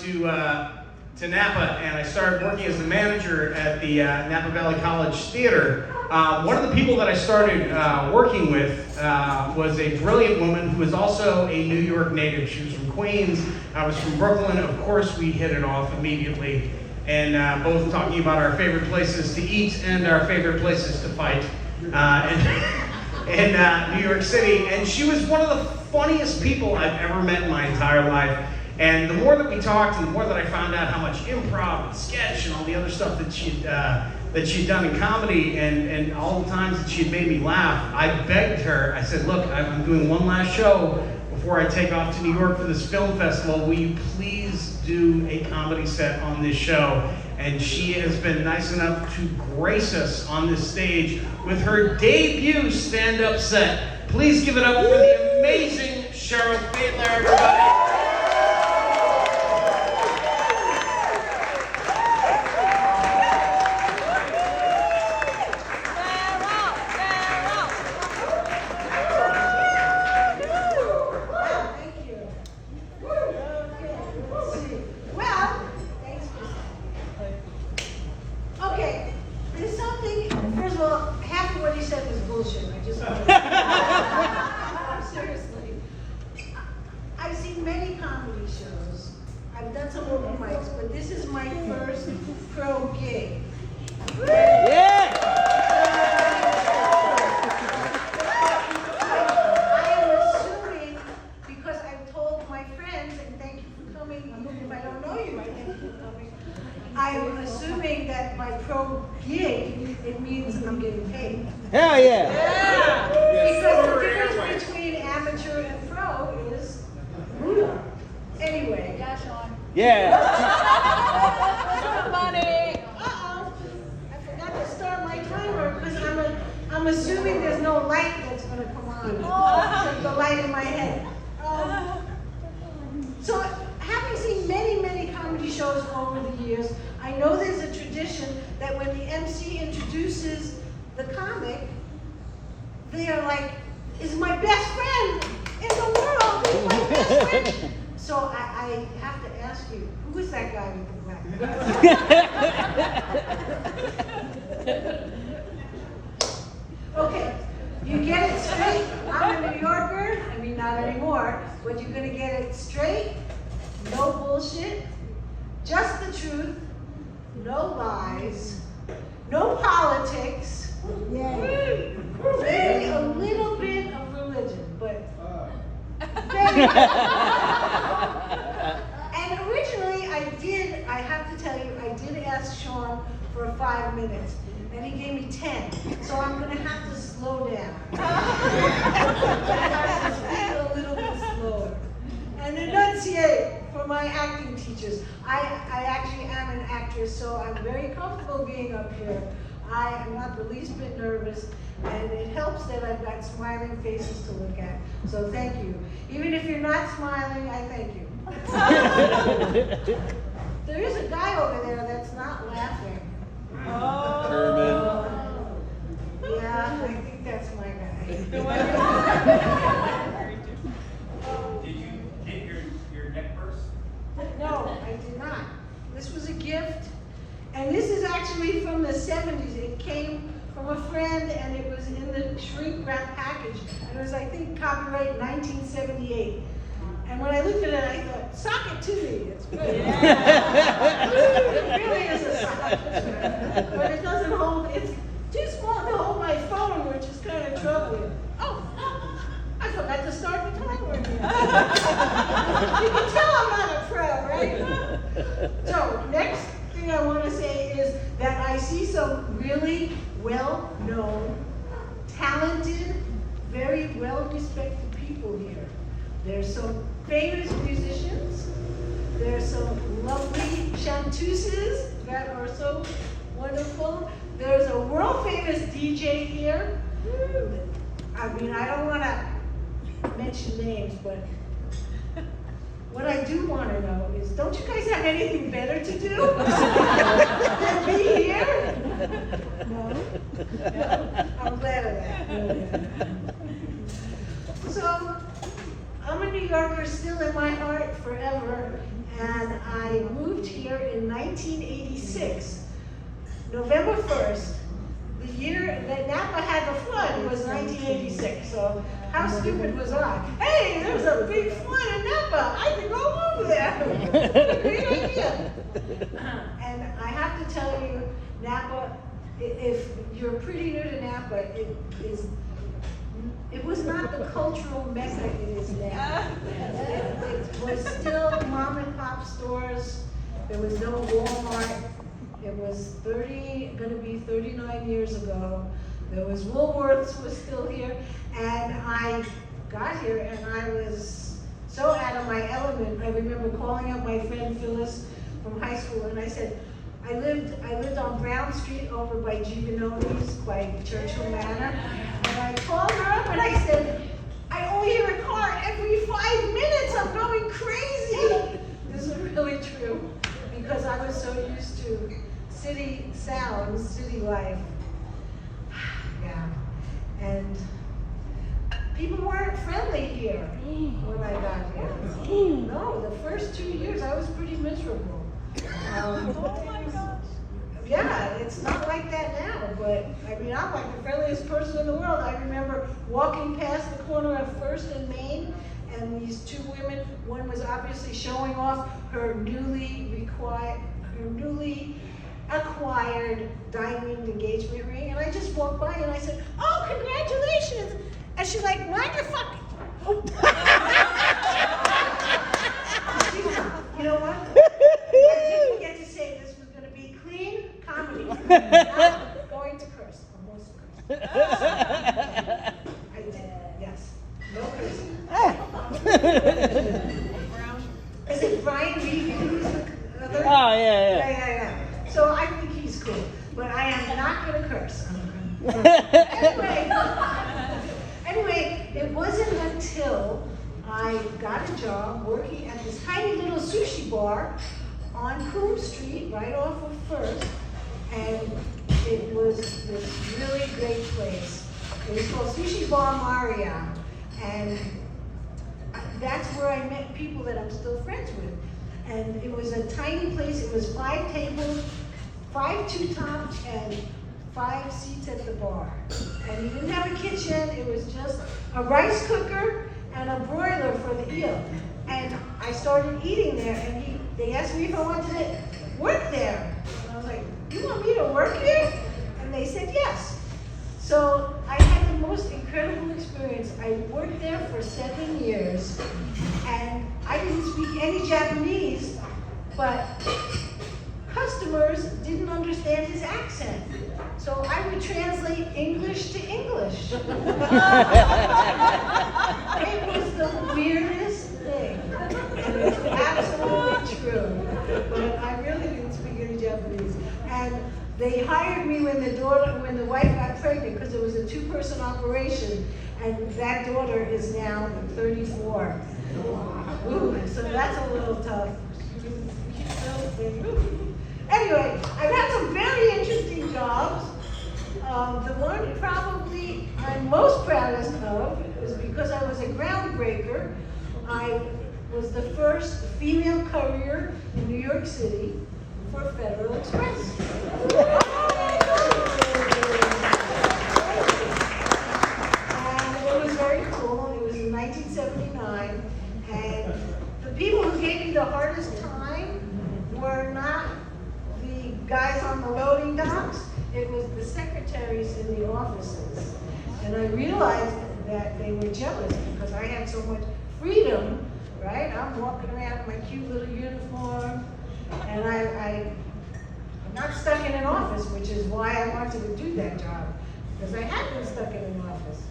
to Napa, and I started working as the manager at the Napa Valley College Theater. One of the people that I started working with was a brilliant woman who was also a New York native. She was from Queens. I was from Brooklyn. Of course, we hit it off immediately, and both talking about our favorite places to eat and our favorite places to fight in New York City. And she was one of the funniest people I've ever met in my entire life. And the more that we talked, and the more that I found out how much improv and sketch and all the other stuff that she'd done in comedy, and all the times that she'd made me laugh, I begged her. I said, "Look, I'm doing one last show before I take off to New York for this film festival. Will you please do a comedy set on this show?" And she has been nice enough to grace us on this stage with her debut stand-up set. Please give it up for the amazing Cheryl Fiedler, everybody. I've seen many comedy shows. I've done some open mics, but this is my first pro gig. Yeah! I am assuming, because I've told my friends, and thank you for coming, if I don't know you, I thank you for coming. I'm assuming that my pro gig, it means I'm getting paid. Hell yeah! Because the difference between amateur and pro is anyway. Yeah! Money! Uh-oh. I forgot to start my timer because I'm assuming there's no light that's going to come on. Except the light in my head. So having seen many, many comedy shows over the years, I know there's a tradition that when the MC introduces the comic, they are like, "Is my best friend in the world, is my best friend." So I have to ask you, who is that guy with the black hair? Okay, you get it straight. I'm a New Yorker. I mean, not anymore, but you're gonna get it straight. No bullshit. Just the truth. No lies. No politics. Maybe a little bit of religion, but very And originally I have to tell you, I did ask Sean for 5 minutes, and he gave me 10. So I'm gonna have to slow down. I have to speak a little bit slower. And enunciate for my acting teachers. I actually am an actress, so I'm very comfortable being up here. I am not the least bit nervous, and it helps that I've got smiling faces to look at. So thank you. Even if you're not smiling, I thank you. There is a guy over there that's not laughing. Herman. Yeah, I think that's my guy. Did you get your neck purse? No, I did not. This was a gift, and this is actually from the 70s. It came from a friend, and it was in the shrink wrap package. And it was, I think, copyright 1978. And when I looked at it, I thought, sock it to me. It's good. It really is a sock. But it doesn't hold, it's too small to hold my phone, which is kind of troubling. Oh, I forgot to start the timer again. You can tell I'm not a pro, right? So, next thing I want to say is that I see some really well-known, talented, very well-respected people here. There's some famous musicians. There's some lovely chanteuses that are so wonderful. There's a world-famous DJ here. I mean, I don't want to mention names, but what I do want to know is, don't you guys have anything better to do than be here? No? I'm glad of that. So, I'm a New Yorker still in my heart forever, and I moved here in 1986, November 1st. The year that Napa had the flood was 1986, so how stupid was I? Hey, there was a big flood in Napa. I can go over there. Great idea. And I have to tell you, Napa, if you're pretty new to Napa, it was not the cultural mecca it is now. It was still mom and pop stores. There was no Walmart. It was going to be 39 years ago. There was Woolworths was still here, and I got here and I was so out of my element. I remember calling up my friend Phyllis from high school, and I said, I lived on Brown Street over by Giovanotti's, by Churchill Manor, and I called her up and I said, I only hear a car every 5 minutes. I'm going crazy. This is really true, because I was so used to city sounds, city life. Yeah. And people weren't friendly here when I got here. No, the first 2 years I was pretty miserable. Oh my gosh. Yeah, it's not like that now, but I mean, I'm like the friendliest person in the world. I remember walking past the corner of First and Main, and these two women, one was obviously showing off her newly acquired diamond engagement ring, and I just walked by and I said, oh, congratulations. And she's like, mind your fucking... You know what? I didn't get to say this was going to be clean comedy. Not going to curse. Almost curse. I did, yes. No cursing. Is it Brian Reed? Who's the other? Oh, yeah. Yeah. So I think he's cool, but I am not going to curse. Anyway, it wasn't until I got a job working at this tiny little sushi bar on Coombe Street, right off of First, and it was this really great place. It was called Sushi Bar Maria, and that's where I met people that I'm still friends with. And it was a tiny place. It was 5 tables, 5 two-tops, and 5 seats at the bar. And he didn't have a kitchen. It was just a rice cooker and a broiler for the eel. And I started eating there, and they asked me if I wanted to work there. And I was like, you want me to work here? And they said yes. So I had the most incredible experience. I worked there for 7 years, and I didn't speak any Japanese, but customers didn't understand his accent. So I would translate English to English. It was the weirdest thing. And it's absolutely true. But I really didn't speak any Japanese. And they hired me when the wife got pregnant, because it was a 2-person operation, and that daughter is now 34. Ooh, so that's a little tough. Anyway, I've had some very interesting jobs. The one probably I'm most proudest of is because I was a groundbreaker. I was the first female courier in New York City for Federal Express. And it was very cool. It was in 1979, and the people who gave me the hardest time were not the guys on the loading docks. It was the secretaries in the offices. And I realized that they were jealous because I had so much freedom, right? I'm walking around in my cute little uniform, and I'm not stuck in an office, which is why I wanted to do that job, because I had been stuck in an office.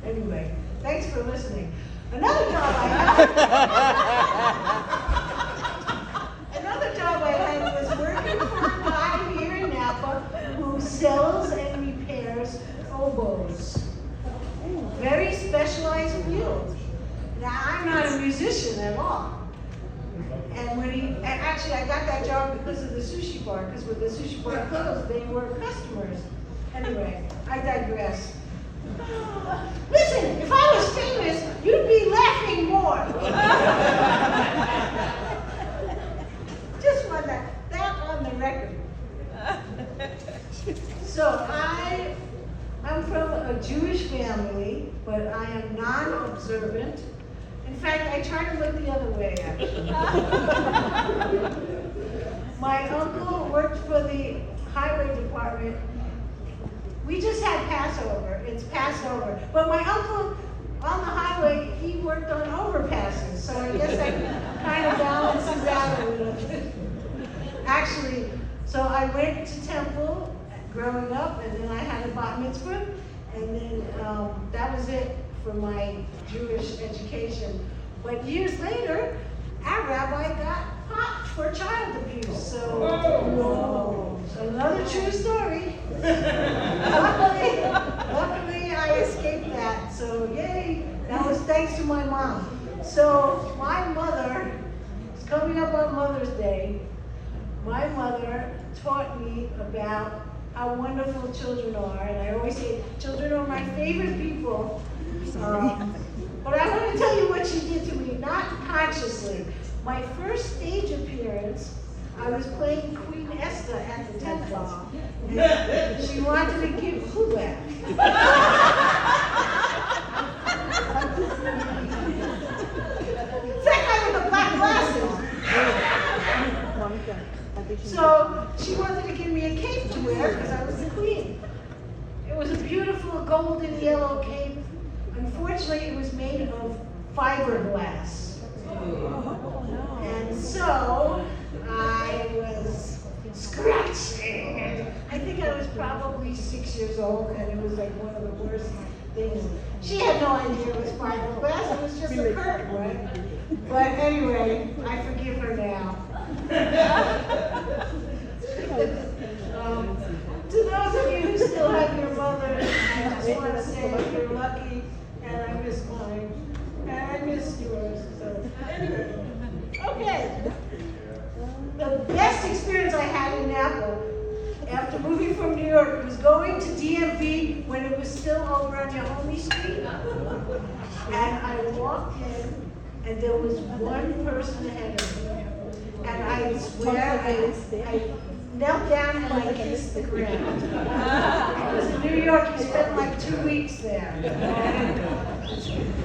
Anyway, thanks for listening. Another job I had was working for a guy here in Napa who sells and repairs oboes. Very specialized field. Now, I'm not a musician at all. And actually I got that job because of the sushi bar, because when the sushi bar closed, they were customers. Anyway, I digress. Listen, if I was famous, you'd be laughing more. am non-observant. In fact, I try to look the other way, actually. My uncle worked for the highway department. We just had Passover. It's Passover. But my uncle on the highway, he worked on overpasses. So I guess that kind of balances out a little bit. Actually, so I went to temple growing up, and then I had a bat mitzvah, and then that was it for my Jewish education. But years later, our rabbi got popped for child abuse. So another true story. Luckily, I escaped that. So yay! That was thanks to my mom. So my mother, it's coming up on Mother's Day. My mother taught me about how wonderful children are, and I always say children are my favorite people. But I want to tell you what she did to me, not consciously. My first stage appearance, I was playing Queen Esther at the temple. And she wanted to give Hulak. It's that guy with the black glasses. So she wanted to give me a cape to wear because I was the queen. It was a beautiful golden yellow cape. Unfortunately, it was made of fiberglass. And so I was scratching. And I think I was probably 6 years old, and it was like one of the worst things. She had no idea it was fiberglass. It was just a curtain, right? But anyway, I forgive her now. To those of you who still have your mother, I just want to say you're lucky, and I miss mine, and I miss yours. So anyway, okay. The best experience I had in Napa after moving from New York was going to DMV when it was still over on Yahomie Street, and I walked in, and there was one person ahead of me. And I swear, I knelt down and I kissed the ground. Because in New York, you spend like 2 weeks there.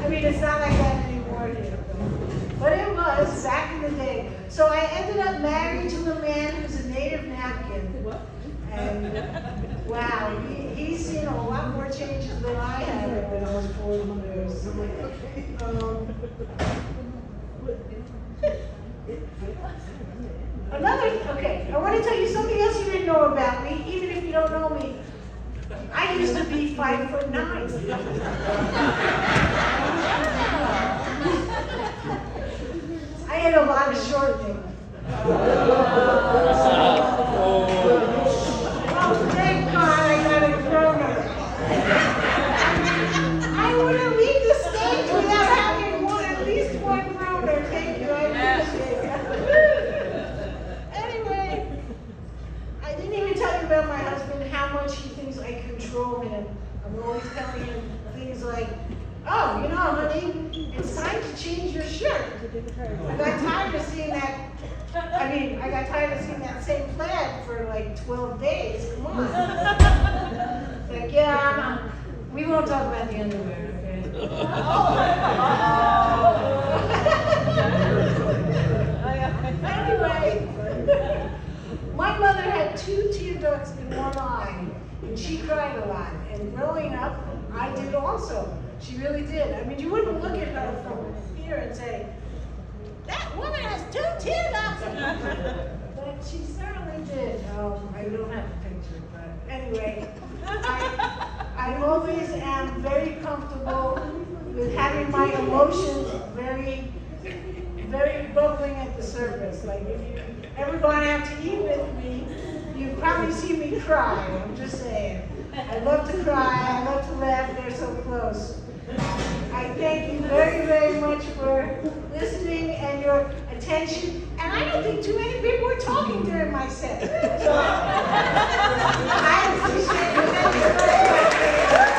I mean, it's not like that anymore here. But it was back in the day. So I ended up married to a man who's a native napkin. And wow, he's seen a lot more changes than I have when I was 40 years. Okay, I want to tell you something else you didn't know about me, even if you don't know me. I used to be 5'9". I had a lot of shortening. Oh, thank God I got a grown-up. I wouldn't leave the stage without having at least one grown-up. Thank you, I appreciate it. About my husband, how much he thinks I control him. I'm always telling him things like, oh, you know, honey, it's time to change your shirt. I got tired of seeing that. I got tired of seeing that same plaid for like 12 days. Come on. Like, yeah, we won't talk about the underwear, okay? Anyway. My mother had 2 tear ducts in one eye, and she cried a lot. And growing up, I did also. She really did. I mean, you wouldn't look at her from here and say, that woman has 2 tear ducts. But she certainly did. I don't have a picture, but anyway, I always am very comfortable with having my emotions very, very bubbling at the surface. Like if you ever gone out to eat with me, you probably see me cry. I'm just saying. I love to cry. I love to laugh. They're so close. I thank you very, very much for listening and your attention. And I don't think too many people were talking during my set. So I appreciate it. Thank you very much.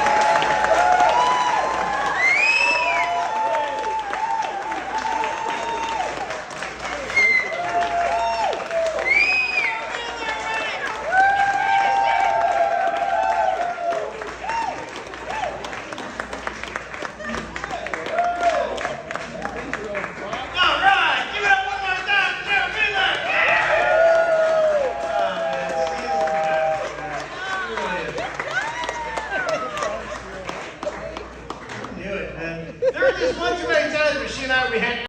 this one too many times, but she and I would be hanging